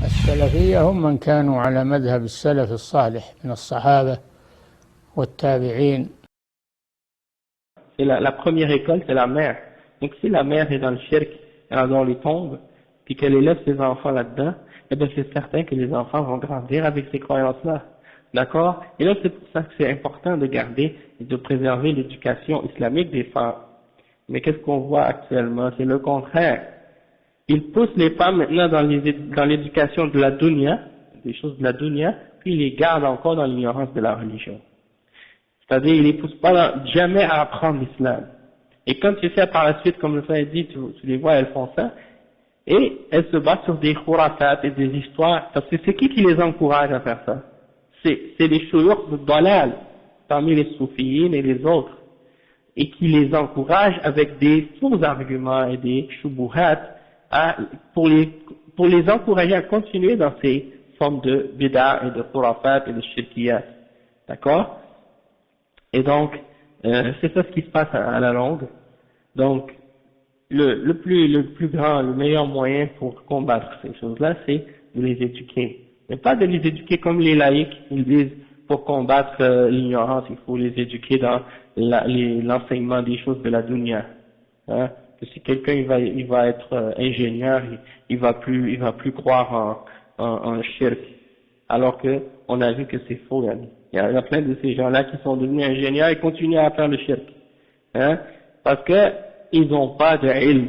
السلفية هم من كانوا على مذهب السلف الصالح من الصحابة والتابعين. Et la première école, c'est la mère. Donc si la mère est dans le shirk, dans les tombes, puis qu'elle élève ses enfants là-dedans, eh bien c'est certain que les enfants vont grandir avec ces croyances-là. D'accord? Et là, c'est pour ça que c'est important de garder et de préserver l'éducation islamique des femmes. Mais qu'est-ce qu'on voit actuellement? C'est le contraire. Ils poussent les femmes maintenant dans l'éducation de la dunya, des choses de la dunya, puis ils les gardent encore dans l'ignorance de la religion. C'est-à-dire, ils les poussent pas jamais à apprendre l'islam. Et quand tu sais par la suite, comme le frère dit, tu les vois, elles font ça, et elles se battent sur des khurafat et des histoires, parce que c'est qui les encourage à faire ça? C'est les shuyukh de dalal, parmi les soufiyines et les autres, et qui les encouragent avec des faux arguments et des shubuhat, pour les encourager à continuer dans ces formes de bid'a et de khurafat et de shirkiyat. D'accord? Et donc, c'est ça ce qui se passe à la longue. Donc, le meilleur moyen pour combattre ces choses-là, c'est de les éduquer. Mais pas de les éduquer comme les laïcs, ils disent, pour combattre l'ignorance, il faut les éduquer dans l'enseignement des choses de la dunya. Hein? Que si quelqu'un il va être ingénieur, il va plus croire en shirk, alors que on a vu que c'est faux. Il y a plein de ces gens-là qui sont devenus ingénieurs et continuent à faire le shirk, hein, parce que ils n'ont pas de ilm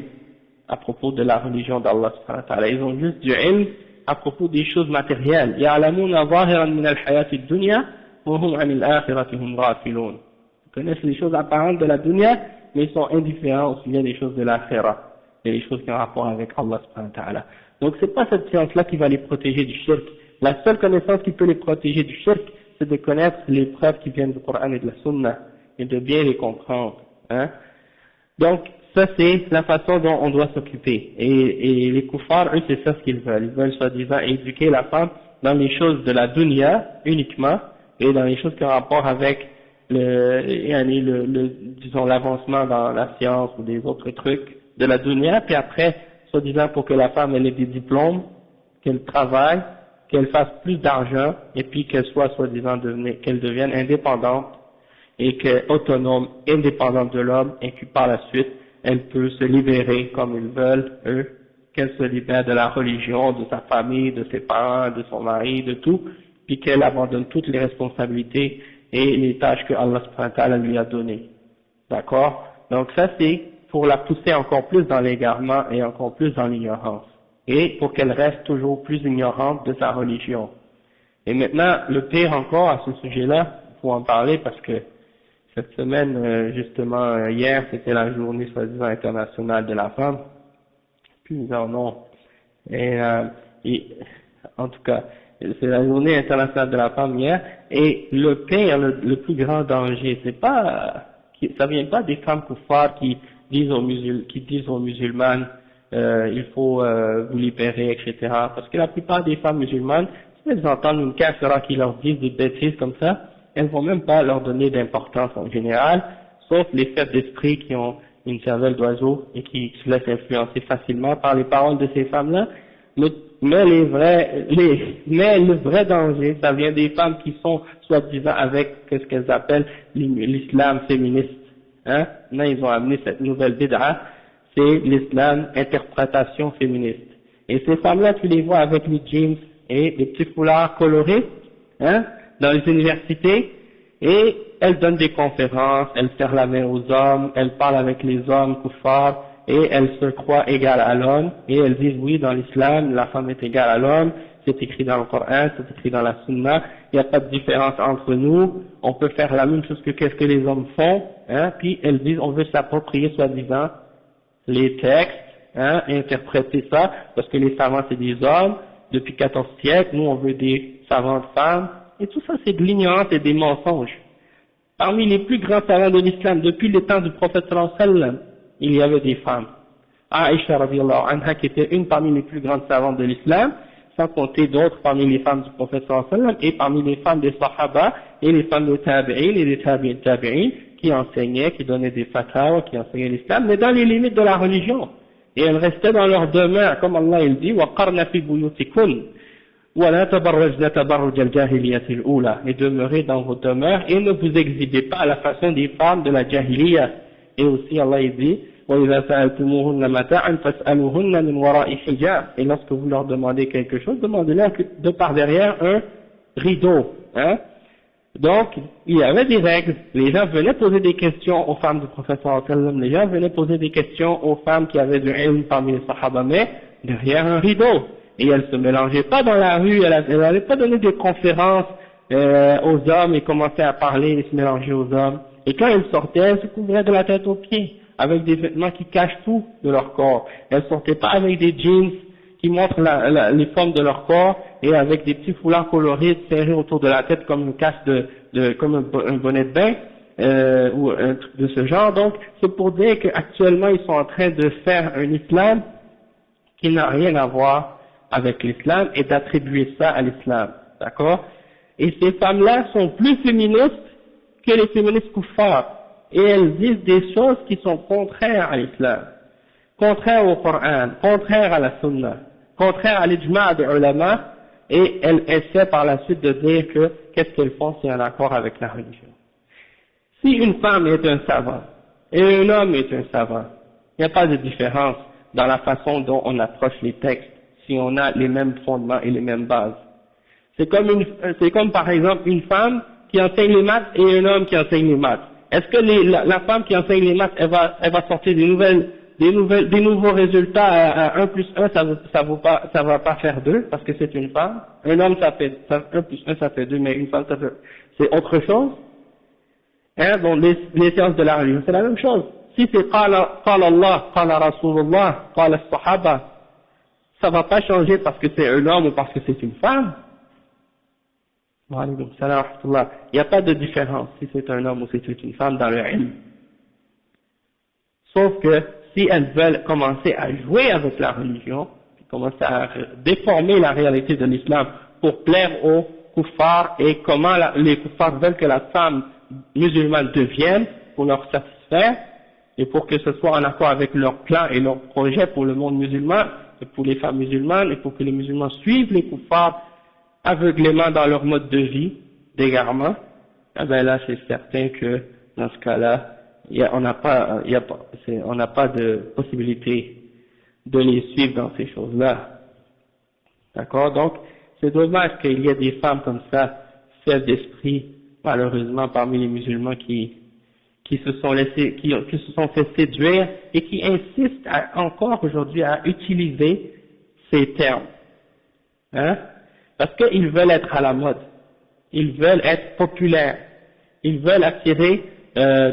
à propos de la religion d'Allah subhanahu wa ta'ala. Ils ont juste du ilm à propos des choses matérielles. يَعْلَمُونَ ظَاهِرًا مِنَ الْحَيَاةِ الدُّنْيَا وَهُمْ عَنِ الْآخِرَةِ هُمْ غَافِلُونَ. Ils connaissent les choses apparentes de la dunya, mais ils sont indifférents au sujet des choses de l'akhirah, et les choses qui ont rapport avec Allah subhanahu wa ta'ala. Donc c'est pas cette science-là qui va les protéger du shirk. La seule connaissance qui peut les protéger du shirk, c'est de connaître les preuves qui viennent du Coran et de la Sunna, et de bien les comprendre. Hein. Donc ça c'est la façon dont on doit s'occuper. Et les kuffars, eux, c'est ça ce qu'ils veulent. Ils veulent soi-disant éduquer la femme dans les choses de la dunya uniquement, et dans les choses qui ont rapport avec disons l'avancement dans la science ou des autres trucs de la dunya, puis après, soi-disant pour que la femme elle ait des diplômes, qu'elle travaille, qu'elle fasse plus d'argent, et puis qu'elle soit soi-disant qu'elle devienne indépendante, et autonome, indépendante de l'homme, et que par la suite, elle peut se libérer comme ils veulent, eux, qu'elle se libère de la religion, de sa famille, de ses parents, de son mari, de tout, puis qu'elle abandonne toutes les responsabilités et les tâches que Allah subhanahu wa ta'ala lui a données. D'accord? Donc ça c'est pour la pousser encore plus dans l'égarement et encore plus dans l'ignorance. Et pour qu'elle reste toujours plus ignorante de sa religion. Et maintenant, le pire encore à ce sujet-là, il faut en parler parce que cette semaine, justement, hier, c'était la journée soi-disant internationale de la femme. Plusieurs noms. Et en tout cas, c'est la journée internationale de la femme hier, et le pire, le plus grand danger, c'est pas, ça vient pas des femmes kuffar qui disent aux musulmanes, il faut vous libérer, etc. Parce que la plupart des femmes musulmanes, si elles entendent une kafira qui leur disent des bêtises comme ça, elles vont même pas leur donner d'importance en général, sauf les faibles d'esprit qui ont une cervelle d'oiseau et qui se laissent influencer facilement par les paroles de ces femmes-là. Mais le vrai danger, ça vient des femmes qui sont soi-disant avec ce qu'elles appellent l'islam féministe. Hein? Là, ils ont amené cette nouvelle bid'a, c'est l'islam interprétation féministe. Et ces femmes-là, tu les vois avec les jeans et les petits foulards colorés, hein, dans les universités, et elles donnent des conférences, elles serrent la main aux hommes, elles parlent avec les hommes kuffars, et elles se croient égales à l'homme, et elles disent oui, dans l'islam, la femme est égale à l'homme, c'est écrit dans le Coran, c'est écrit dans la Sunna, il n'y a pas de différence entre nous, on peut faire la même chose que qu'est-ce que les hommes font, hein, puis elles disent on veut s'approprier soi-disant les textes, hein, et interpréter ça, parce que les savants c'est des hommes, depuis 14 siècles, nous on veut des savantes femmes, et tout ça c'est de l'ignorance et des mensonges. Parmi les plus grands savants de l'islam, depuis le temps du prophète sallallahu alayhi wa sallam, il y avait des femmes. Aïcha radiyallahu anha qui était une parmi les plus grandes savantes de l'islam, sans compter d'autres parmi les femmes du prophète sallallahu alayhi wa sallam, et parmi les femmes des sahaba, et les femmes des tabi'in, et des tabi'in, qui enseignaient, qui donnaient des fatwas, qui enseignaient l'islam, mais dans les limites de la religion. Et elles restaient dans leur demeure, comme Allah il dit, وَقَرْنَ فِي بُيُوتِكُنْ. وَلَا تَبَرَّجْنَ تَبَرُّجَ الْجَاهِلِيَّةِ الْأُولَى, et demeurez dans vos demeures et ne vous exhibez pas à la façon des femmes de la jahiliya. Et aussi Allah il dit وَإِذَا سَأَلْتُمُوهُنَّ مَتَاعًا فَاسْأَلُوهُنَّ مِنْ وَرَاءِ حِجَابٍ, et lorsque vous leur demandez quelque chose, demandez-leur de par derrière un rideau, hein. Donc, il y avait des règles, les gens venaient poser des questions aux femmes du prophète sallallahu alayhi wa sallam, les gens venaient poser des questions aux femmes qui avaient du ilm parmi les sahaba, mais derrière un rideau. Et elles se mélangeaient pas dans la rue, elles n'avaient pas donné des conférences aux hommes et commençaient à parler et se mélanger aux hommes. Et quand elles sortaient, elles se couvraient de la tête aux pieds, avec des vêtements qui cachent tout de leur corps. Elles sortaient pas avec des jeans qui montrent les formes de leur corps et avec des petits foulards colorés serrés autour de la tête comme une cache comme un bonnet de bain ou un truc de ce genre. Donc c'est pour dire qu'actuellement ils sont en train de faire un islam qui n'a rien à voir avec l'islam et d'attribuer ça à l'islam, d'accord? Et ces femmes-là sont plus féministes que les féministes kuffars, et elles disent des choses qui sont contraires à l'islam, contraires au Coran, contraires à la sunna, contraires à l'ijma' des ulama, et elles essaient par la suite de dire que qu'est-ce qu'elles font, c'est en accord avec la religion. Si une femme est un savant et un homme est un savant, il n'y a pas de différence dans la façon dont on approche les textes si on a les mêmes fondements et les mêmes bases. C'est comme par exemple une femme qui enseigne les maths et un homme qui enseigne les maths. Est-ce que la femme qui enseigne les maths, elle va sortir des nouveaux résultats à 1 plus 1, ça va pas faire 2 parce que c'est une femme. Un homme 1 plus 1 ça fait 2, mais une femme c'est autre chose. Hein, donc les sciences de la religion, c'est la même chose. Si c'est qala Allah, qala Rasulullah, qala Sahaba, ça va pas changer parce que c'est un homme ou parce que c'est une femme. Il n'y a pas de différence si c'est un homme ou si c'est une femme dans le ilm. Sauf que si elles veulent commencer à jouer avec la religion, commencer à déformer la réalité de l'islam pour plaire aux kuffars et comment les kuffars veulent que la femme musulmane devienne pour leur satisfaire et pour que ce soit en accord avec leur plan et leur projet pour le monde musulman et pour les femmes musulmanes et pour que les musulmans suivent les kuffars aveuglément dans leur mode de vie, d'égarement, eh ben là c'est certain que dans ce cas-là, on n'a pas de possibilité de les suivre dans ces choses-là. D'accord? Donc, c'est dommage qu'il y ait des femmes comme ça, faibles d'esprit, malheureusement parmi les musulmans qui se sont fait séduire et qui insistent encore aujourd'hui à utiliser ces termes. Hein? Parce qu'ils veulent être à la mode, ils veulent être populaires, ils veulent attirer,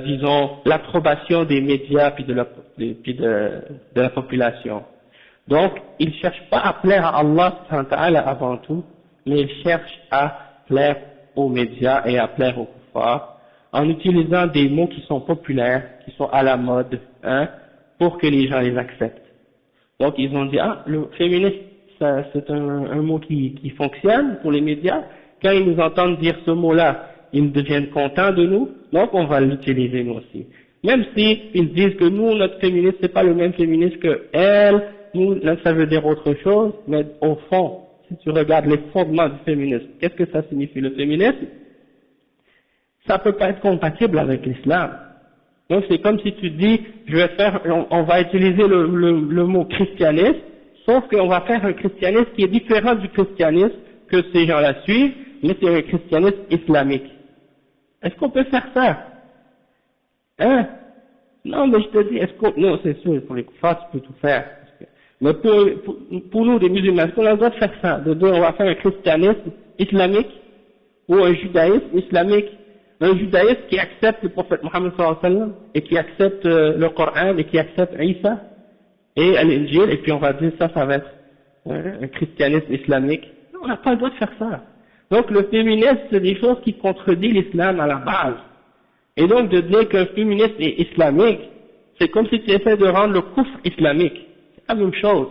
disons, l'approbation des médias puis de la population. Donc, ils ne cherchent pas à plaire à Allah avant tout, mais ils cherchent à plaire aux médias et à plaire aux kuffars, en utilisant des mots qui sont populaires, qui sont à la mode, hein, pour que les gens les acceptent. Donc, ils ont dit, le féminisme, c'est un mot qui fonctionne pour les médias. Quand ils nous entendent dire ce mot-là, ils deviennent contents de nous, donc on va l'utiliser nous aussi. Même si ils disent que nous, notre féminisme, c'est pas le même féminisme que elle, nous, ça veut dire autre chose, mais au fond, si tu regardes les fondements du féminisme, qu'est-ce que ça signifie le féminisme? Ça peut pas être compatible avec l'islam. Donc c'est comme si tu dis, on va utiliser le mot christianisme, sauf qu'on va faire un christianisme qui est différent du christianisme que ces gens-là suivent, mais c'est un christianisme islamique. Est-ce qu'on peut faire ça? Hein? Non, mais je te dis, non, c'est sûr, pour les kuffars, tu peux tout faire. Mais pour nous, les musulmans, est-ce qu'on a le droit de faire ça? De dire, on va faire un christianisme islamique, ou un judaïsme islamique? Un judaïsme qui accepte le prophète Mohammed sallallahu alayhi wa sallam, et qui accepte le Coran, et qui accepte Isa, et l'Injil, et puis on va dire ça va être un christianisme islamique. Non, on n'a pas le droit de faire ça. Donc le féminisme, c'est des choses qui contredisent l'islam à la base. Et donc de dire qu'un féminisme est islamique, c'est comme si tu essaies de rendre le kufr islamique. C'est la même chose.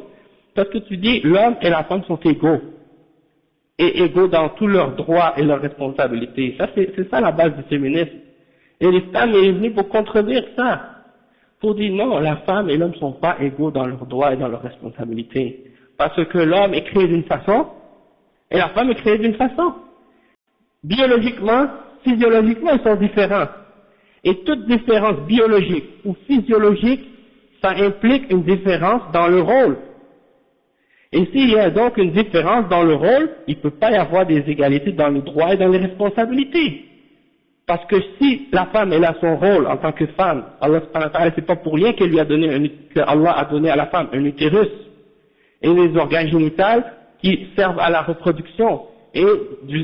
Parce que tu dis, l'homme et la femme sont égaux. Et égaux dans tous leurs droits et leurs responsabilités. Ça, c'est ça la base du féminisme. Et l'islam est venu pour contredire ça. Pour dire non, la femme et l'homme ne sont pas égaux dans leurs droits et dans leurs responsabilités. Parce que l'homme est créé d'une façon, Et la femme est créée d'une façon. Biologiquement, physiologiquement, ils sont différents. Et toute différence biologique ou physiologique, ça implique une différence dans le rôle. Et s'il y a donc une différence dans le rôle, il ne peut pas y avoir des égalités dans les droits et dans les responsabilités. Parce que si la femme elle a son rôle en tant que femme, Allah subhanahu wa ta'ala, c'est pas pour rien que Allah a donné à la femme un utérus et des organes génitaux qui servent à la reproduction et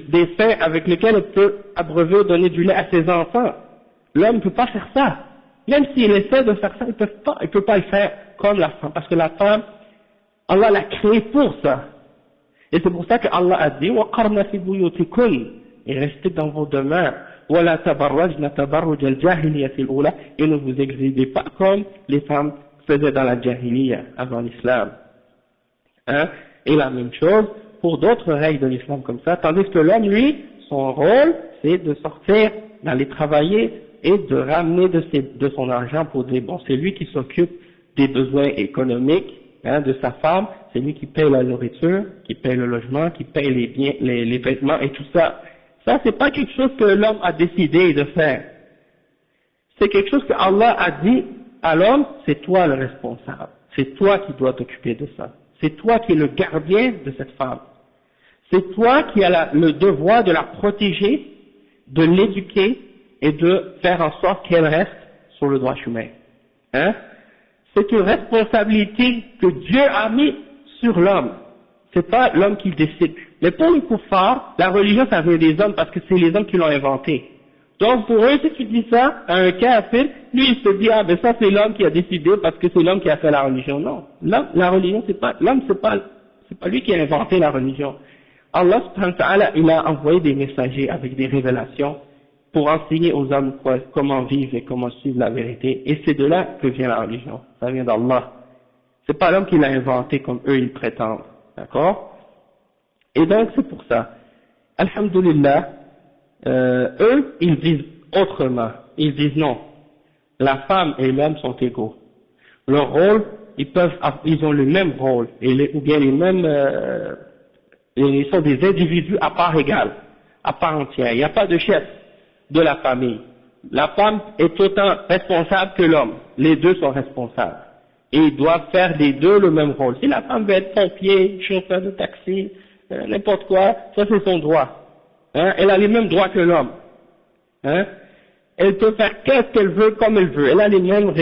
des seins avec lesquels elle peut abreuver, donner du lait à ses enfants. L'homme ne peut pas faire ça. Même s'il essaie de faire ça, il ne peut pas le faire comme la femme. Parce que la femme, Allah l'a créée pour ça. Et c'est pour ça que Allah a dit, وَقَرْنَ فِي بُيُوتِكُنْ, et restez dans vos demeures. وَلَا تَبَرَّجْنَ تَبَرُّجَ الْجَاهِلِيَّةِ الْأُولَى, et ne vous exhibez pas comme les femmes faisaient dans la jahiliya, avant l'islam. Hein? Et la même chose pour d'autres règles de l'islam comme ça, tandis que l'homme, lui, son rôle, c'est de sortir, d'aller travailler et de ramener de son argent pour dire, bon, c'est lui qui s'occupe des besoins économiques, hein, de sa femme, c'est lui qui paye la nourriture, qui paye le logement, qui paye les biens, les vêtements et tout ça. Ça, c'est pas quelque chose que l'homme a décidé de faire. C'est quelque chose que Allah a dit à l'homme, c'est toi le responsable. C'est toi qui dois t'occuper de ça. C'est toi qui es le gardien de cette femme. C'est toi qui as le devoir de la protéger, de l'éduquer et de faire en sorte qu'elle reste sur le droit chemin. Hein? C'est une responsabilité que Dieu a mis sur l'homme. C'est pas l'homme qui décide. Mais pour les kuffars, la religion ça vient des hommes parce que c'est les hommes qui l'ont inventé. Donc pour eux, si tu dis ça à un kafir, lui il se dit, ah ben ça c'est l'homme qui a décidé parce que c'est l'homme qui a fait la religion. Non, la religion c'est pas, l'homme c'est pas lui qui a inventé la religion. Allah subhanahu wa ta'ala, il a envoyé des messagers avec des révélations pour enseigner aux hommes comment vivre et comment suivre la vérité. Et c'est de là que vient la religion. Ça vient d'Allah. C'est pas l'homme qui l'a inventé comme eux ils prétendent. D'accord? Et donc c'est pour ça. Alhamdulillah, eux, ils disent autrement. Ils disent non. La femme et l'homme sont égaux. Leur rôle, ils ont le même rôle, ou bien les mêmes, ils sont des individus à part égale, à part entière. Il n'y a pas de chef de la famille. La femme est autant responsable que l'homme. Les deux sont responsables. Et ils doivent faire les deux le même rôle. Si la femme veut être pompier, chauffeur de taxi, n'importe quoi, ça c'est son droit. Hein? Elle a les mêmes droits que l'homme. Hein? Elle peut faire qu'est-ce qu'elle veut comme elle veut. Elle a les mêmes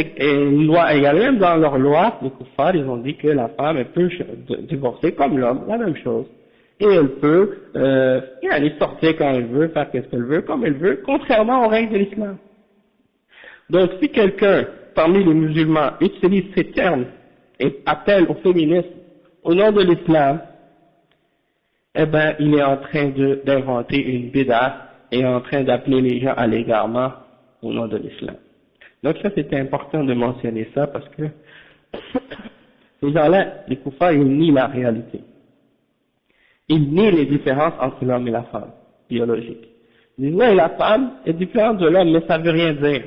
lois égales. Même dans leurs lois, les kuffars, ils ont dit que la femme, elle peut divorcer comme l'homme, la même chose. Et elle peut aller sortir quand elle veut, faire qu'est-ce qu'elle veut, comme elle veut, contrairement aux règles de l'islam. Donc si quelqu'un, parmi les musulmans, utilise ces termes et appelle au féminisme au nom de l'islam, eh ben, il est en train d'inventer une bid'a et en train d'appeler les gens à l'égarement au nom de l'islam. Donc ça, c'était important de mentionner ça parce que ces gens-là, les kuffars, ils nient la réalité. Ils nient les différences entre l'homme et la femme, biologiques. Ils disent, ouais, la femme est différente de l'homme, mais ça veut rien dire.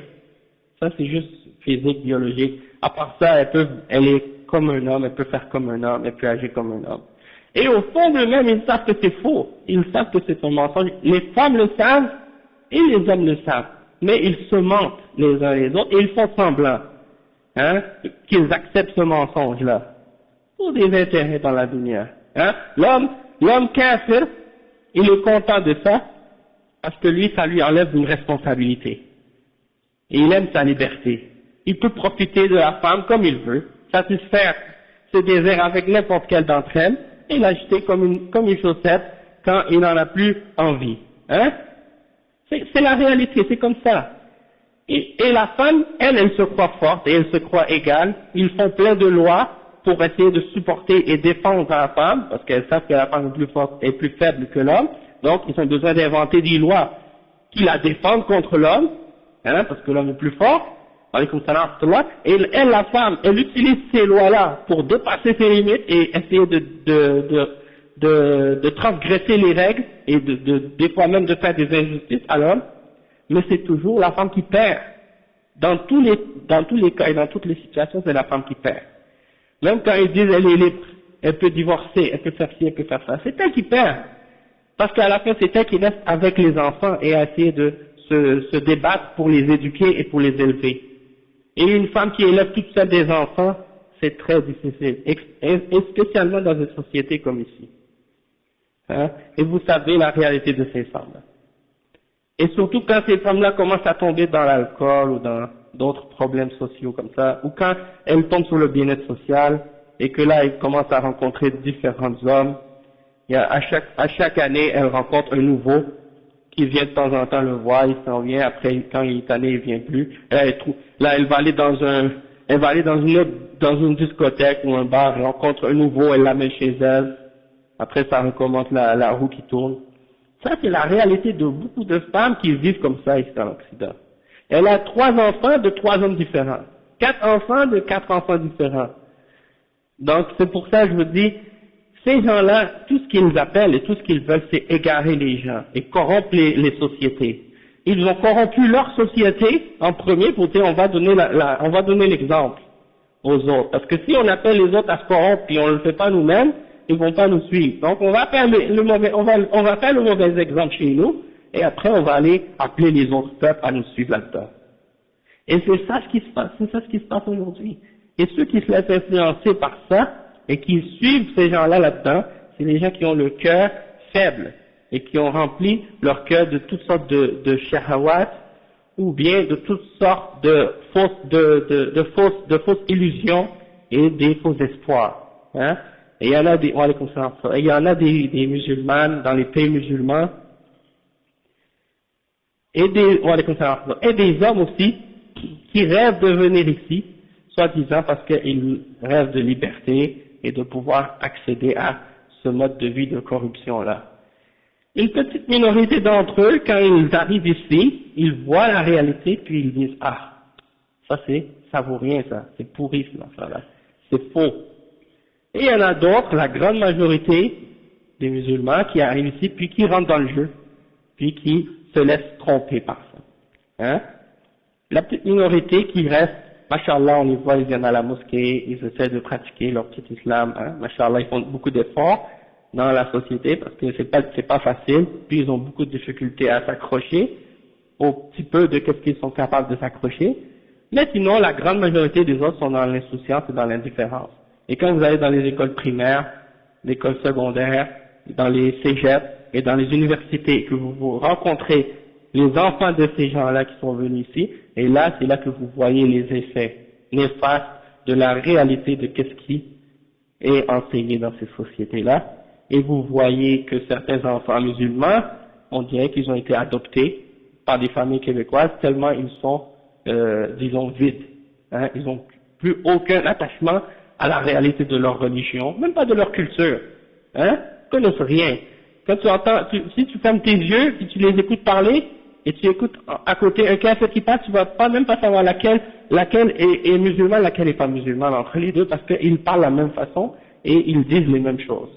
Ça, c'est juste physique, biologique. À part ça, elle est comme un homme, elle peut faire comme un homme, elle peut agir comme un homme. Et au fond d'eux-mêmes, ils savent que c'est faux. Ils savent que c'est un mensonge. Les femmes le savent et les hommes le savent. Mais ils se mentent les uns les autres et ils font semblant, hein, qu'ils acceptent ce mensonge-là. Pour des intérêts dans la dunya. Hein. L'homme kafir, il est content de ça parce que lui, ça lui enlève une responsabilité. Et il aime sa liberté. Il peut profiter de la femme comme il veut, satisfaire ses désirs avec n'importe quelle d'entre elles, et l'acheter comme une chaussette quand il n'en a plus envie. Hein? C'est la réalité, c'est comme ça. Et la femme, elle se croit forte et elle se croit égale. Ils font plein de lois pour essayer de supporter et défendre la femme, parce qu'elles savent que la femme est plus forte et plus faible que l'homme. Donc, ils ont besoin d'inventer des lois qui la défendent contre l'homme, hein, parce que l'homme est plus fort. Et elle, la femme, elle utilise ces lois-là pour dépasser ses limites et essayer de transgresser les règles et des fois même de faire des injustices à l'homme, mais c'est toujours la femme qui perd. Dans tous les cas et dans toutes les situations, c'est la femme qui perd. Même quand ils disent elle est libre, elle peut divorcer, elle peut faire ci, elle peut faire ça, c'est elle qui perd. Parce qu'à la fin, c'est elle qui reste avec les enfants et à essayer de se débattre pour les éduquer et pour les élever. Et une femme qui élève toute seule des enfants, c'est très difficile, et spécialement dans une société comme ici. Hein? Et vous savez la réalité de ces femmes-là. Et surtout quand ces femmes-là commencent à tomber dans l'alcool ou dans d'autres problèmes sociaux comme ça, ou quand elles tombent sur le bien-être social, et que là, elles commencent à rencontrer différents hommes, à chaque année, elles rencontrent un nouveau, qui vient de temps en temps le voir, il s'en vient, après, quand il est tanné, il vient plus. Là, elle va aller dans une discothèque ou un bar, elle rencontre un nouveau, elle l'amène chez elle. Après, ça recommence la roue qui tourne. Ça, c'est la réalité de beaucoup de femmes qui vivent comme ça ici en Occident. Elle a 3 enfants de 3 hommes différents. 4 enfants de 4 enfants différents. Donc, c'est pour ça que je vous dis, ces gens-là, tout ce qu'ils appellent et tout ce qu'ils veulent, c'est égarer les gens et corrompre les sociétés. Ils ont corrompu leur société en premier pour dire on va donner l'exemple aux autres. Parce que si on appelle les autres à se corrompre et on ne le fait pas nous-mêmes, ils vont pas nous suivre. Donc on va faire on va faire le mauvais exemple chez nous et après on va aller appeler les autres peuples à nous suivre là-dedans. Et c'est ça ce qui se passe, c'est ça ce qui se passe aujourd'hui. Et ceux qui se laissent influencer par ça et qui suivent ces gens-là là-dedans, c'est les gens qui ont le cœur faible et qui ont rempli leur cœur de toutes sortes de shahawat ou bien de toutes sortes de fausses illusions et des faux espoirs. Hein? Et il y en a des musulmanes dans les pays musulmans et des hommes aussi qui rêvent de venir ici, soi-disant parce qu'ils rêvent de liberté et de pouvoir accéder à ce mode de vie de corruption-là. Une petite minorité d'entre eux, quand ils arrivent ici, ils voient la réalité puis ils disent « Ah, ça vaut rien ça, c'est pourri ça là, c'est faux ». Et il y en a d'autres, la grande majorité des musulmans qui arrivent ici puis qui rentrent dans le jeu, puis qui se laissent tromper par ça. Hein? La petite minorité qui reste, machallah, on les voit, ils viennent à la mosquée, ils essaient de pratiquer leur petit islam, hein? Machallah, ils font beaucoup d'efforts dans la société parce que c'est pas facile, puis ils ont beaucoup de difficultés à s'accrocher au petit peu de qu'est-ce qu'ils sont capables de s'accrocher, mais sinon la grande majorité des autres sont dans l'insouciance et dans l'indifférence. Et quand vous allez dans les écoles primaires, l'école secondaire, dans les cégeps et dans les universités, que vous rencontrez les enfants de ces gens-là qui sont venus ici, et là, c'est là que vous voyez les effets néfastes de la réalité de qu'est-ce qui est enseigné dans ces sociétés-là, et vous voyez que certains enfants musulmans, on dirait qu'ils ont été adoptés par des familles québécoises tellement ils sont, disons, vides, hein, ils n'ont plus aucun attachement à la réalité de leur religion, même pas de leur culture, hein, ils connaissent rien. Quand tu entends, si tu fermes tes yeux, si tu les écoutes parler, et tu écoutes à côté un kafir qui passe, tu vas même pas savoir laquelle est musulmane, laquelle est pas musulmane entre les deux, parce qu'ils parlent de la même façon, et ils disent les mêmes choses.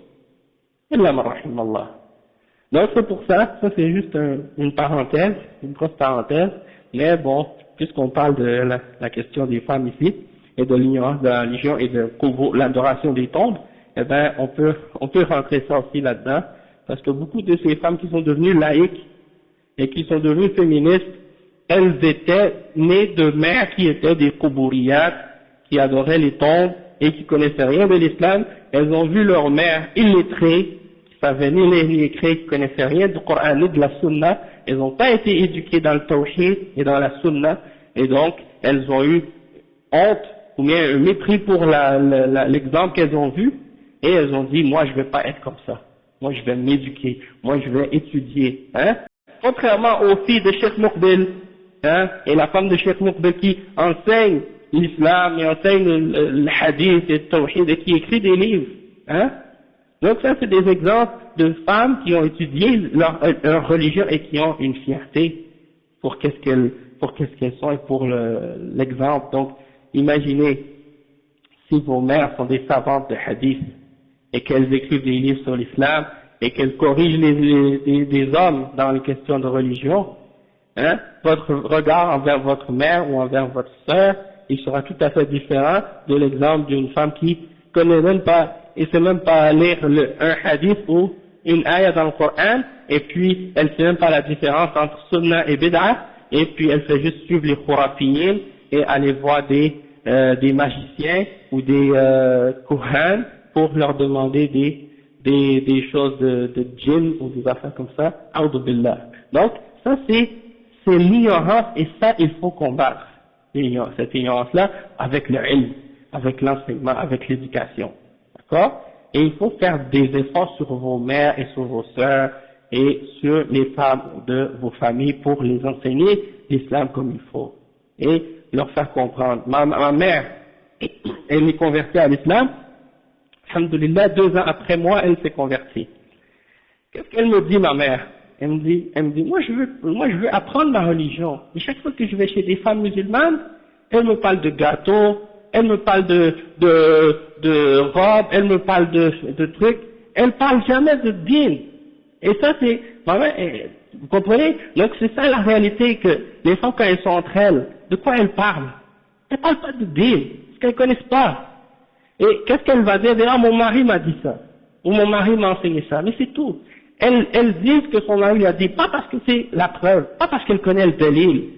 Donc c'est pour ça c'est juste une parenthèse, une grosse parenthèse, mais bon, puisqu'on parle de la question des femmes ici, et de l'ignorance de la religion et de l'adoration des tombes, eh ben on peut rentrer ça aussi là-dedans, parce que beaucoup de ces femmes qui sont devenues laïques et qui sont devenues féministes, elles étaient nées de mères qui étaient des qoubouriyat, qui adoraient les tombes et qui connaissaient rien de l'islam. Elles ont vu leur mère illettrée, qui savait ni lire ni écrire, qui connaissait rien du Coran ni de la Sunna. Elles n'ont pas été éduquées dans le Tawhid et dans la Sunna, et donc elles ont eu honte ou bien un mépris pour l'exemple qu'elles ont vu, et elles ont dit, moi je vais pas être comme ça, moi je vais m'éduquer, moi je vais étudier, hein. Contrairement aux filles de Cheikh Moukbil, hein, et la femme de Cheikh Moukbil qui enseigne l'islam et enseigne le hadith et le tawhid et qui écrit des livres, hein. Donc ça c'est des exemples de femmes qui ont étudié leur religion et qui ont une fierté pour qu'est-ce qu'elles sont et pour l'exemple. Donc imaginez si vos mères sont des savantes de hadith et qu'elles écrivent des livres sur l'islam et qu'elles corrigent des hommes dans les questions de religion, hein, votre regard envers votre mère ou envers votre sœur, il sera tout à fait différent de l'exemple d'une femme qui connaît même pas, et sait même pas lire un hadith ou une ayah dans le Coran, et puis elle ne sait même pas la différence entre sunna et bid'ah, et puis elle fait juste suivre les khurafiyin et aller voir des magiciens ou des kohan pour leur demander des choses de djinn ou des affaires comme ça, a'udhu billah. Donc ça c'est l'ignorance, et ça il faut combattre cette ignorance-là avec le ilm, avec l'enseignement, avec l'éducation, d'accord? Et il faut faire des efforts sur vos mères et sur vos sœurs et sur les femmes de vos familles pour les enseigner l'islam comme il faut et leur faire comprendre. Ma mère, elle est convertie à l'islam, alhamdoulilah, 2 ans après moi, elle s'est convertie. Qu'est-ce qu'elle me dit, ma mère? Elle me dit, moi je veux apprendre ma religion. Mais chaque fois que je vais chez des femmes musulmanes, elles me parlent de gâteaux, elles me parlent de robes, elles me parlent de trucs, elles parlent jamais de din. Et ça c'est, vous comprenez? Donc c'est ça la réalité, que les femmes quand elles sont entre elles, de quoi elles parlent? Elles parlent pas de din, parce qu'elles connaissent pas. Et qu'est-ce qu'elle va dire? Ah, mon mari m'a dit ça, ou mon mari m'a enseigné ça, mais c'est tout. Elles disent que son mari lui a dit, pas parce que c'est la preuve, pas parce qu'elle connaît le dalil,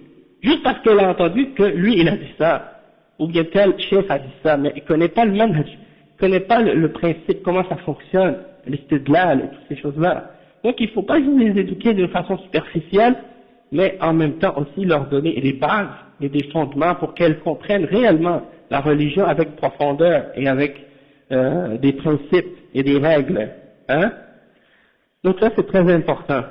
juste parce qu'elle a entendu que lui il a dit ça, ou bien tel chef a dit ça, mais il connaît pas le manhaj, il connaît pas le principe, comment ça fonctionne, l'istidlal et toutes ces choses-là. Donc il faut pas juste les éduquer d'une façon superficielle, mais en même temps aussi leur donner des bases et des fondements pour qu'elles comprennent réellement la religion avec profondeur et avec des principes et des règles, hein. Donc ça c'est très important.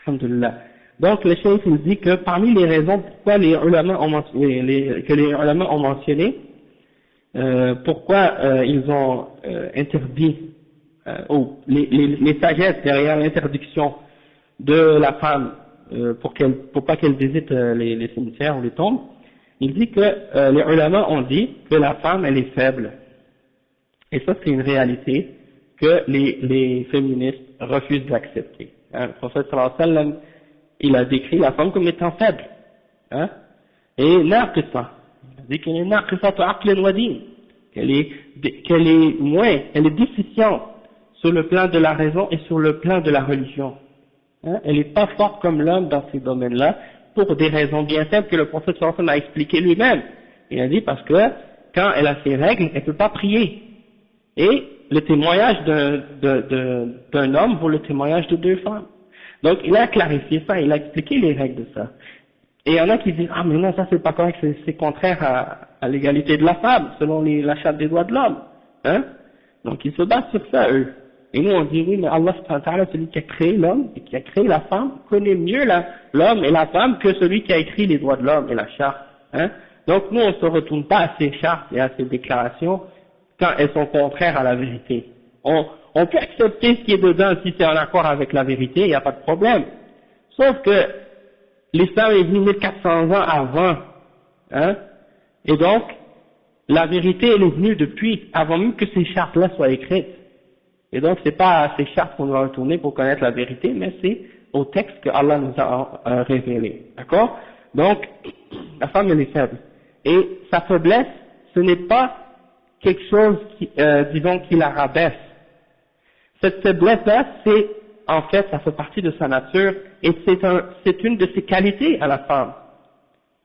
Alhamdulillah. Donc le cheikh il dit que parmi les raisons pourquoi les ulama ont mentionné, pourquoi ils ont interdit les sagesses derrière l'interdiction de la femme pour pas qu'elle visite les cimetières ou les tombes, il dit que les ulama ont dit que la femme elle est faible, et ça c'est une réalité que les féministes refusent d'accepter. Hein, le prophète sallallahu alayhi wa sallam, il a décrit la femme comme étant faible, hein, et naqisa, il a dit qu'elle est naqisatu aqlin wa din, qu'elle est déficiente sur le plan de la raison et sur le plan de la religion. Hein, elle n'est pas forte comme l'homme dans ces domaines-là, pour des raisons bien simples que le prophète sallallahu alayhi wa sallam a expliqué lui-même. Il a dit parce que quand elle a ses règles, elle ne peut pas prier. Et le témoignage d'un homme vaut le témoignage de 2 femmes. Donc il a clarifié ça, il a expliqué les règles de ça. Et il y en a qui disent, ah mais non, ça c'est pas correct, c'est contraire à l'égalité de la femme, selon la charte des droits de l'homme. Hein? Donc ils se basent sur ça, eux. Et nous on dit, oui, mais Allah subhanahu wa ta'ala, celui qui a créé l'homme et qui a créé la femme, connaît mieux l'homme et la femme que celui qui a écrit les droits de l'homme et la charte. Hein? Donc nous on ne se retourne pas à ces chartes et à ces déclarations quand elles sont contraires à la vérité. On peut accepter ce qui est dedans si c'est en accord avec la vérité, il n'y a pas de problème. Sauf que l'islam est venu 1400 ans avant, hein, et donc la vérité elle est venue depuis, avant même que ces chartes-là soient écrites. Et donc c'est pas à ces chartes qu'on doit retourner pour connaître la vérité, mais c'est au texte que Allah nous a révélé. D'accord? Donc, la femme elle est faible. Et sa faiblesse, ce n'est pas quelque chose qui, disons, qui la rabaisse. Cette faiblesse-là, c'est, en fait, ça fait partie de sa nature, et c'est une de ses qualités à la femme,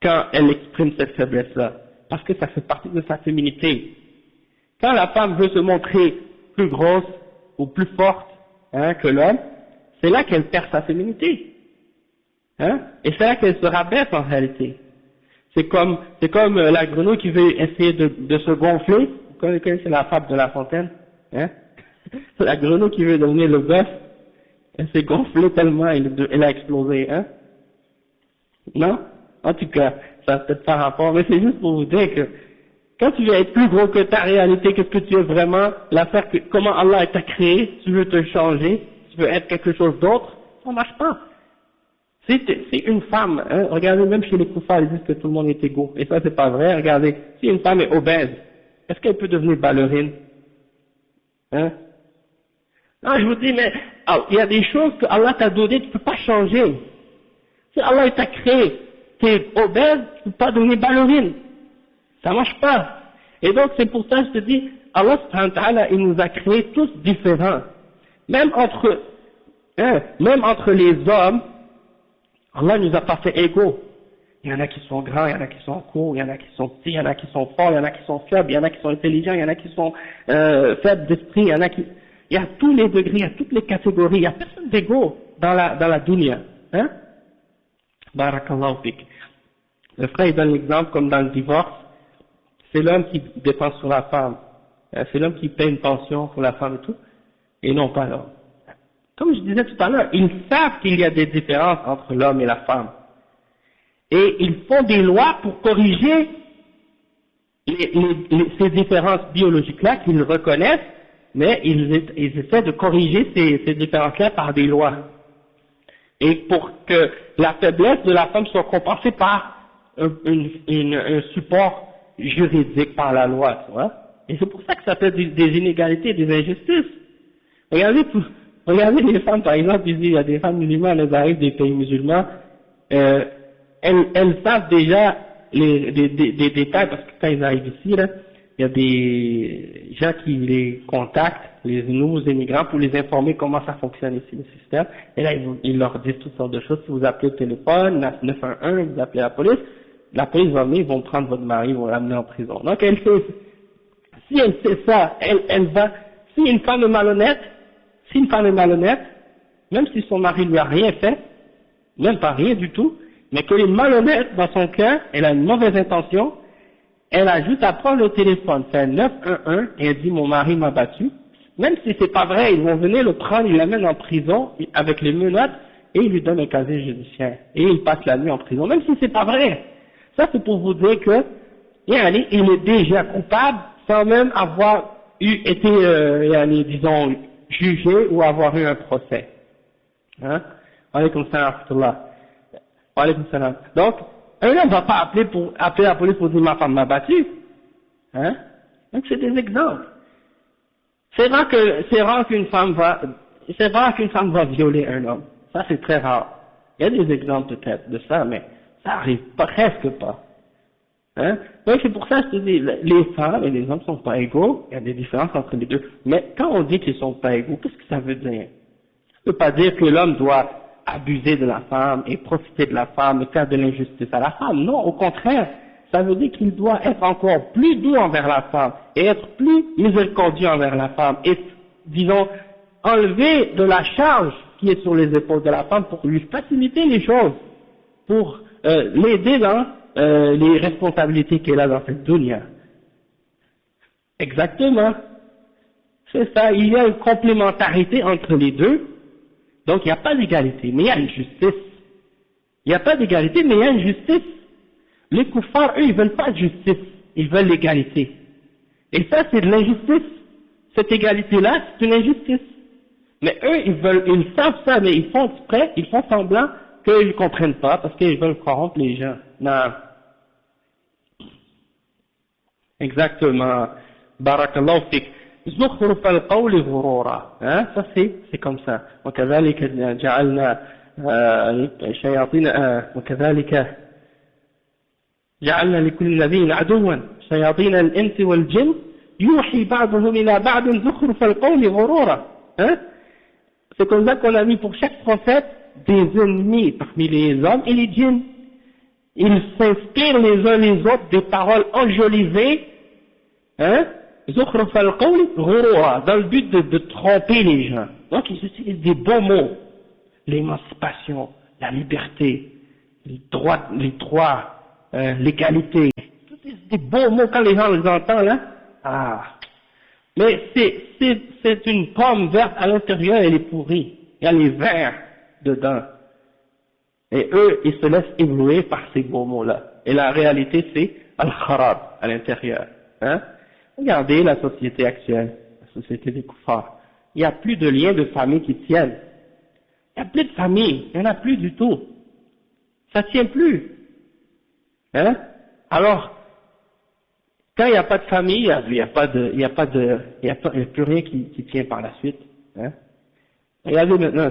quand elle exprime cette faiblesse-là, parce que ça fait partie de sa féminité. Quand la femme veut se montrer plus grosse ou plus forte, hein, que l'homme, c'est là qu'elle perd sa féminité, hein, et c'est là qu'elle se rabaisse en réalité. C'est comme la grenouille qui veut essayer de se gonfler. Vous connaissez la fable de La Fontaine, hein? La grenouille qui veut devenir le bœuf, elle s'est gonflée tellement, elle a explosé, hein? Non? En tout cas, ça n'a peut-être pas rapport, mais c'est juste pour vous dire que quand tu veux être plus gros que ta réalité, qu'est-ce que tu es vraiment, l'affaire que, comment Allah t'a créé, tu veux te changer, tu veux être quelque chose d'autre, ça ne marche pas. C'est une femme, hein, regardez, même chez les koufars, ils disent que tout le monde est égaux, et ça c'est pas vrai. Regardez, si une femme est obèse, est-ce qu'elle peut devenir ballerine? Hein? Non, je vous dis, mais il y a des choses que Allah t'a donné, tu peux pas changer. Si Allah t'a créé, tu es obèse, tu peux pas devenir ballerine. Ça marche pas. Et donc c'est pour ça que je te dis, Allah subhanahu wa ta'ala, il nous a créés tous différents. Même entre les hommes, Allah nous a pas fait égaux. Il y en a qui sont grands, il y en a qui sont courts, il y en a qui sont petits, il y en a qui sont forts, il y en a qui sont faibles, il y en a qui sont intelligents, il y en a qui sont faibles d'esprit, il y en a qui... Il y a tous les degrés, il y a toutes les catégories, il n'y a personne d'égaux dans la dunya. Hein? Barakallahu fik. Le frère il donne l'exemple comme dans le divorce, c'est l'homme qui dépend sur la femme. C'est l'homme qui paie une pension pour la femme et tout, et non pas l'homme. Comme je disais tout à l'heure, ils savent qu'il y a des différences entre l'homme et la femme. Et ils font des lois pour corriger ces différences biologiques-là qu'ils reconnaissent, mais ils essaient de corriger ces différences-là par des lois. Et pour que la faiblesse de la femme soit compensée par un support juridique par la loi, tu vois. Et c'est pour ça que ça fait des inégalités, des injustices. Regardez les femmes, par exemple, ici, il y a des femmes musulmanes, elles arrivent des pays musulmans, elles savent déjà des détails, parce que quand ils arrivent ici, là, il y a des gens qui les contactent, les nouveaux immigrants, pour les informer comment ça fonctionne ici, le système. Et là, ils leur disent toutes sortes de choses. Si vous appelez au téléphone, 911, vous appelez la police va venir, ils vont prendre votre mari, ils vont l'amener en prison. Donc, elle fait, si elle fait ça, elle va, si une femme est malhonnête, même si son mari lui a rien fait, même pas rien du tout, mais qu'elle est malhonnête dans son cœur, elle a une mauvaise intention, elle a juste à prendre le téléphone, faire 911, et elle dit mon mari m'a battu. Même si c'est pas vrai, ils vont venir le prendre, ils l'amènent en prison avec les menottes, et ils lui donnent un casier judiciaire. Et il passe la nuit en prison, même si c'est pas vrai. Ça c'est pour vous dire que, il est déjà coupable, sans même avoir été, disons, jugé ou avoir eu un procès. Hein? Alaykoum salam wa rahmatullah. Alaykoum salam. Donc, un homme ne va pas appeler la police pour dire ma femme m'a battu. Hein? Donc c'est des exemples. C'est rare qu'une femme va violer un homme. Ça c'est très rare. Il y a des exemples peut-être de ça, mais ça arrive presque pas. Hein? Donc c'est pour ça que je te dis, les femmes et les hommes sont pas égaux, il y a des différences entre les deux. Mais quand on dit qu'ils sont pas égaux, qu'est-ce que ça veut dire? Ça veut pas dire que l'homme doit abuser de la femme et profiter de la femme et faire de l'injustice à la femme. Non, au contraire, ça veut dire qu'il doit être encore plus doux envers la femme et être plus miséricordieux envers la femme et, disons, enlever de la charge qui est sur les épaules de la femme pour lui faciliter les choses, pour l'aider dans les responsabilités qu'elle a dans cette dunya. Exactement. C'est ça, il y a une complémentarité entre les deux, donc il n'y a pas d'égalité, mais il y a une justice. Il n'y a pas d'égalité, mais il y a une justice. Les koufars, eux, ils veulent pas de justice, ils veulent l'égalité. Et ça, c'est de l'injustice. Cette égalité-là, c'est une injustice. Mais eux, ils savent ça, mais ils font exprès, ils font semblant qu'ils ne comprennent pas, parce qu'ils veulent corrompre les gens. Non. Exactement. Barakallahu fik. زخرف القول غرورا. Hein? Ça c'est comme ça. وكذلك جعلنا شياطين وكذلك جعلنا لكل نبي عدوا شياطين الإنس والجن يوحي بعضهم إلى بعض زخرف القول غرورا. Hein? C'est comme ça qu'on a mis pour chaque prophète des ennemis parmi les hommes et les djinns. Ils s'inspirent les uns les autres des paroles enjolivées, hein, زخرف القول غرورا, dans le but de tromper les gens. Donc ils utilisent des beaux mots, l'émancipation, la liberté, les droits, l'égalité. C'est des beaux mots quand les gens les entendent là. Ah. Mais c'est une pomme verte à l'intérieur, elle est pourrie. Il y a les vers dedans. Et eux, ils se laissent éblouir par ces beaux mots-là. Et la réalité, c'est al-kharab à l'intérieur. Hein? Regardez la société actuelle, la société des koufars. Il n'y a plus de liens de famille qui tiennent. Il n'y a plus de famille, il n'y en a plus du tout. Ça tient plus. Hein? Alors, quand il n'y a pas de famille, il n'y a plus rien qui tient par la suite. Hein? Regardez maintenant,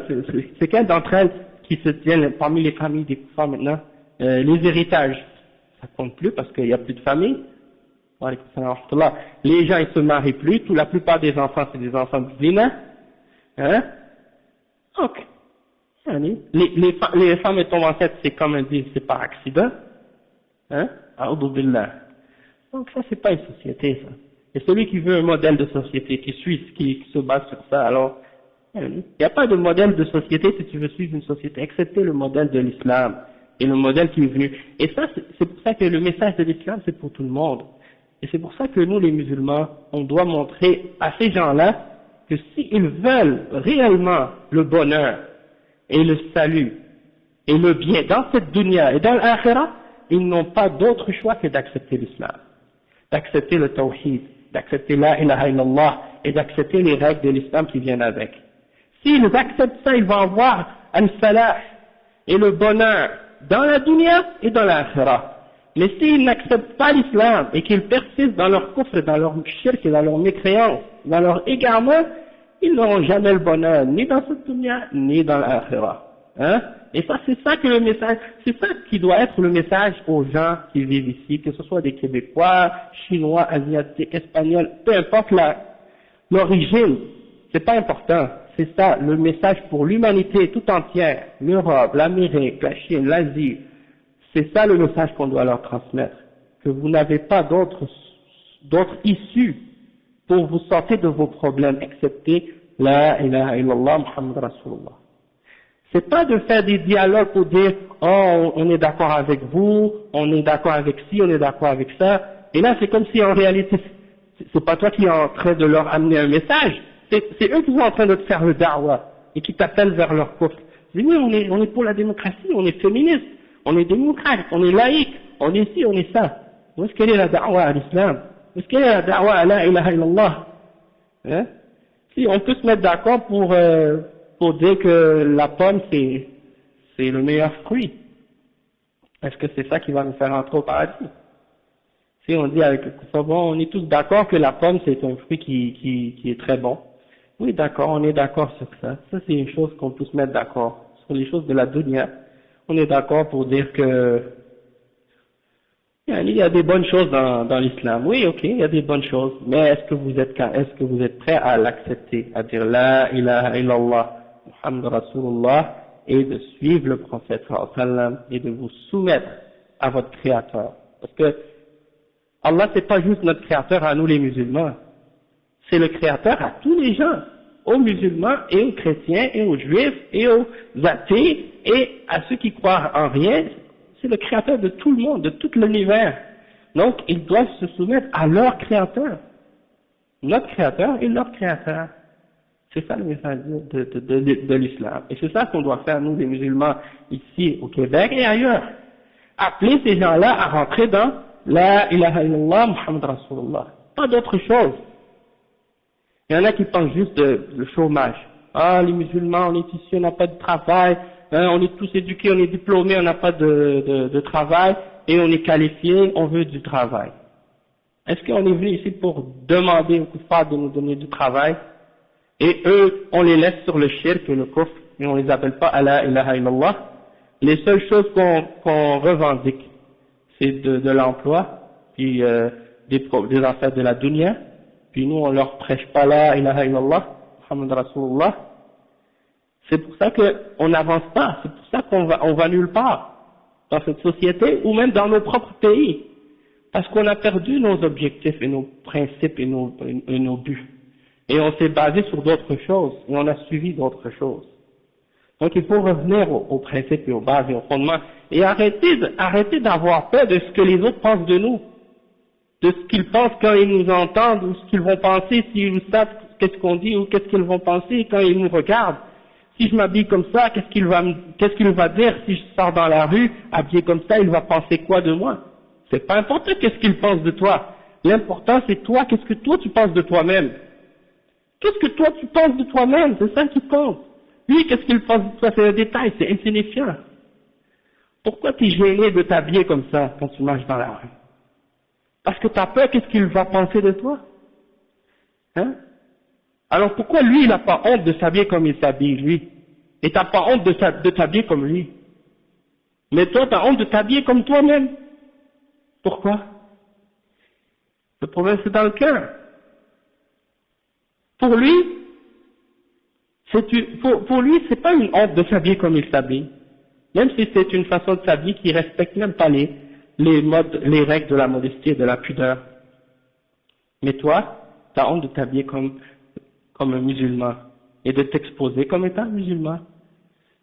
c'est quelle d'entre elles qui se tiennent parmi les familles des koufars maintenant? Les héritages, ça compte plus parce qu'il n'y a plus de famille. Les gens ils se marient plus, la plupart des enfants c'est des enfants de zina, Hein? Donc, les femmes tombent enceintes, c'est comme on dit, c'est par accident. Hein? A'udhu billah. Donc ça, c'est pas une société, ça. Et celui qui veut un modèle de société, qui se base sur ça, alors, il n'y a pas de modèle de société si tu veux suivre une société, excepté le modèle de l'islam, et le modèle qui est venu. Et ça, c'est pour ça que le message de l'islam, c'est pour tout le monde. Et c'est pour ça que nous, les musulmans, on doit montrer à ces gens-là que s'ils veulent réellement le bonheur, et le salut, et le bien dans cette dunya et dans l'akhirah, ils n'ont pas d'autre choix que d'accepter l'islam, d'accepter le tawhid, d'accepter la ilaha illallah, et d'accepter les règles de l'islam qui viennent avec. S'ils acceptent ça, ils vont avoir al-falah, et le bonheur dans la dunya et dans l'akhirah. Mais s'ils n'acceptent pas l'islam, et qu'ils persistent dans leur kufr, dans leur shirk, dans leur mécréance, dans leur égarement, ils n'auront jamais le bonheur, ni dans cette dunya, ni dans l'akhirah. Hein? Et ça, c'est ça que le message, c'est ça qui doit être le message aux gens qui vivent ici, que ce soit des Québécois, Chinois, Asiatiques, Espagnols, peu importe l'origine, c'est pas important. C'est ça, le message pour l'humanité tout entière, l'Europe, l'Amérique, la Chine, l'Asie. C'est ça le message qu'on doit leur transmettre. Que vous n'avez pas d'autres issues pour vous sortir de vos problèmes, excepté la ilaha illallah Muhammad Rasulullah. C'est pas de faire des dialogues pour dire, oh, on est d'accord avec vous, on est d'accord avec ci, on est d'accord avec ça. Et là, c'est comme si en réalité, c'est pas toi qui es en train de leur amener un message, c'est eux qui sont en train de te faire le da'wah et qui t'appellent vers leur kufr. Dis oui, on est pour la démocratie, on est féministe, on est démocrate, on est laïque, on est ci, on est ça. Où est-ce qu'elle est la da'wah à l'islam? Où est-ce qu'elle est la da'wah à la ilaha illallah? Hein? Si on peut se mettre d'accord pour dire que la pomme c'est le meilleur fruit. Est-ce que c'est ça qui va nous faire entrer au paradis? Si on dit avec bon, on est tous d'accord que la pomme c'est un fruit qui est très bon. Oui, d'accord, on est d'accord sur ça. Ça c'est une chose qu'on peut se mettre d'accord. Sur les choses de la dunya, on est d'accord pour dire que il y a des bonnes choses dans l'islam. Oui, ok, il y a des bonnes choses. Mais est-ce que vous êtes prêt à l'accepter, à dire la ilaha illallah Muhammad Rasulullah, et de suivre le prophète sallam et de vous soumettre à votre créateur? Parce que Allah c'est pas juste notre créateur à nous les musulmans, c'est le créateur à tous les gens, aux musulmans et aux chrétiens et aux juifs et aux athées et à ceux qui croient en rien. C'est le créateur de tout le monde, de tout l'univers. Donc ils doivent se soumettre à leur créateur, notre créateur et leur créateur. C'est ça le message de l'islam. Et c'est ça qu'on doit faire, nous les musulmans, ici au Québec et ailleurs. Appeler ces gens-là à rentrer dans la ilaha illallah Muhammad Rasulullah. Pas d'autre chose. Il y en a qui pensent juste le chômage. Ah, les musulmans, on est ici, on n'a pas de travail, hein, on est tous éduqués, on est diplômés, on n'a pas de travail, et on est qualifiés, on veut du travail. Est-ce qu'on est venu ici pour demander aux kuffars de nous donner du travail? Et eux, on les laisse sur le shirk et le kufr, et on les appelle pas à la ilaha illallah. Les seules choses qu'on revendique, c'est de l'emploi, puis des affaires de la dunya, puis nous on leur prêche pas la ilaha illallah, Muhammad Rasulullah. C'est pour ça qu'on n'avance pas, c'est pour ça qu'on va nulle part dans cette société ou même dans nos propres pays, parce qu'on a perdu nos objectifs et nos principes et nos buts. Et on s'est basé sur d'autres choses, et on a suivi d'autres choses. Donc il faut revenir aux principes et aux bases et aux fondements, et arrêter d'avoir peur de ce que les autres pensent de nous, de ce qu'ils pensent quand ils nous entendent, ou ce qu'ils vont penser s'ils savent qu'est-ce qu'on dit, ou qu'est-ce qu'ils vont penser quand ils nous regardent. Si je m'habille comme ça, qu'est-ce qu'il va dire si je sors dans la rue, habillé comme ça, il va penser quoi de moi? C'est pas important qu'est-ce qu'il pense de toi. L'important c'est toi, qu'est-ce que toi tu penses de toi-même? Qu'est-ce que toi tu penses de toi-même? C'est ça qui compte. Lui, qu'est-ce qu'il pense de toi? C'est un détail, c'est insignifiant. Pourquoi tu es gêné de t'habiller comme ça quand tu marches dans la rue? Parce que tu as peur, qu'est-ce qu'il va penser de toi? Hein? Alors pourquoi lui, il n'a pas honte de s'habiller comme il s'habille, lui? Et tu n'as pas honte de t'habiller comme lui? Mais toi, tu as honte de t'habiller comme toi-même. Pourquoi? Le problème, c'est dans le cœur. Pour lui, Pour lui, c'est pas une honte de s'habiller comme il s'habille. Même si c'est une façon de s'habiller qui respecte même pas les règles de la modestie et de la pudeur. Mais toi, t'as honte de t'habiller comme un musulman et de t'exposer comme étant musulman,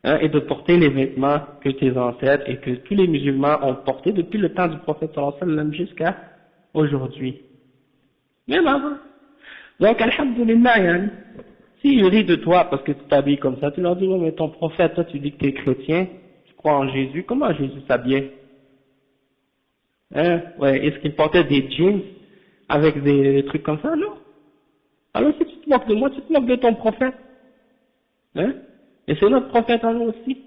hein, et de porter les vêtements que tes ancêtres et que tous les musulmans ont portés depuis le temps du prophète sallallahu alayhi wa sallam jusqu'à aujourd'hui. Même avant. Donc, alhamdulillah, yani, s'ils rient de toi parce que tu t'habilles comme ça, tu leur dis, ouais, mais ton prophète, toi tu dis que tu es chrétien, tu crois en Jésus, comment Jésus s'habillait? Hein? Ouais, est-ce qu'il portait des jeans avec des trucs comme ça? Non. Alors si tu te moques de moi, tu te moques de ton prophète. Hein? Et c'est notre prophète à nous aussi.